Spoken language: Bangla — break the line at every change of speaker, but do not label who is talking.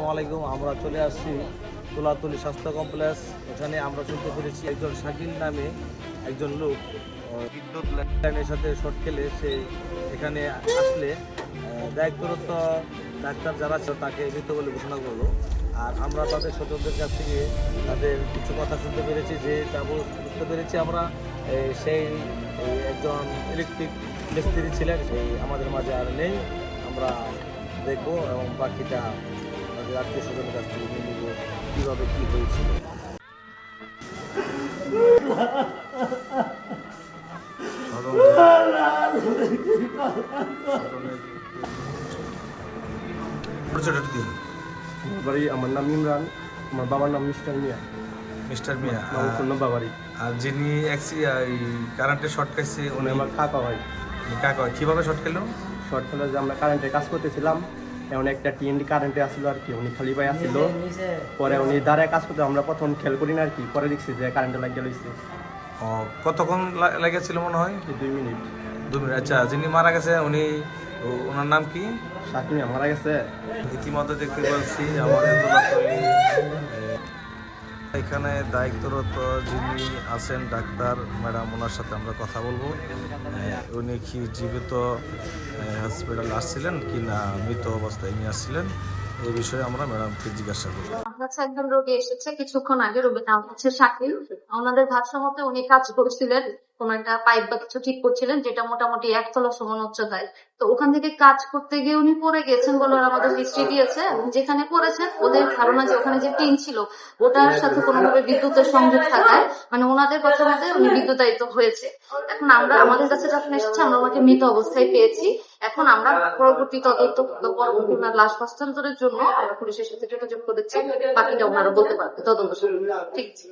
আসসালামু আলাইকুম। আমরা চলে আসছি তুলাতুলি স্বাস্থ্য কমপ্লেক্স। এখানে আমরা শুনতে পেরেছি একজন শাকিল নামে একজন লোক বিদ্যুৎ লাইনের সাথে শর্ট খেলে সে এখানে আসলে দায়িত্বরত ডাক্তার যারা ছিল তাকে মৃত বলে ঘোষণা করলো। আর আমরা তাদের স্বজনদের কাছ থেকে তাদের কিছু কথা শুনতে পেরেছি, যে তা বুঝতে পেরেছি আমরা সেই একজন ইলেকট্রিক মিস্ত্রি ছিলেন, সেই আমাদের মাঝে আর নেই। আমরা দেখবো এবং বাকিটা আমাদের আত্মীয় স্বজনের কাছ থেকে নিয়ে নিব কীভাবে কী হয়েছিল।
বাড়ি আমার নাম ইমরান, আমার বাবার নাম মিস্টার মিয়া।
মিস্টার মিয়া
বাড়ি।
আর যিনি কারেন্টে শর্ট খাইছে
উনি আমার কাকা ভাই।
কাকা কিভাবে শর্ট খেলো?
শর্ট খেলে যে আমরা কারেন্টে কাজ করতেছিলাম, এমন একটা টিএনডি কারেন্টে আসছিল আর কি, উনি খালি ভাই আসছিল। পরে উনি দাঁড়ায় কাজ করতে, আমরা প্রথম খেয়াল করি না আর কি, পরে দেখছি যে কারেন্টে লাগিয়ে লইছে।
কতক্ষণ লেগেছিল মনে হয়?
2 মিনিট।
2 মিনিট। আচ্ছা, যিনি মারা গেছে ওনার নাম কি?
শাকিল মিয়া মারা গেছে।
ইতিমধ্যে দেখতে পাচ্ছি আমাদের তুলাতলী এখানে দায়িত্বরত যিনি আছেন ডাক্তার ম্যাডাম, ওনার সাথে আমরা কথা বলবো। উনি কি জীবিত হসপিটালে আসছিলেন কি না মৃত অবস্থায় নিয়ে আসছিলেন, এই বিষয়ে আমরা ম্যাডামকে জিজ্ঞাসা করব।
আমার কাছে একজন রোগী এসেছে কিছুক্ষণ আগে। রোগীর নাম হচ্ছে শাকিল। ওনাদের ভাষ্য মতে উনি কাজ করছিলেন, কোন একটা পাইপ বা কিছু ঠিক করছিলেন, যেটা মোটামুটি 1 তলা সমান উচ্চতায়। তো ওখান থেকে কাজ করতে গিয়ে উনি পড়ে গেছেন বলে ওরা আমাদের হিস্ট্রি দিয়েছে। যেখানে পড়েছেন ওদের ধারণা যে ওখানে যে টিন ছিল ওটার সাথে কোনোভাবে বিদ্যুতের সংযোগ থাকায়, মানে ওনাদের কথা মতে উনি বিদ্যুতায়িত হয়েছে। এখন আমরা আমাদের কাছে যখন এসেছে আমরা ওনাকে মৃত অবস্থায় পেয়েছি। এখন আমরা পরবর্তী তদন্ত পরবর্তী লাশ হস্তান্তরের জন্য আমরা পুলিশের সাথে যোগাযোগ করেছি। বাকিটা ওনারা বলতে পারবে তদন্ত। ঠিক আছে।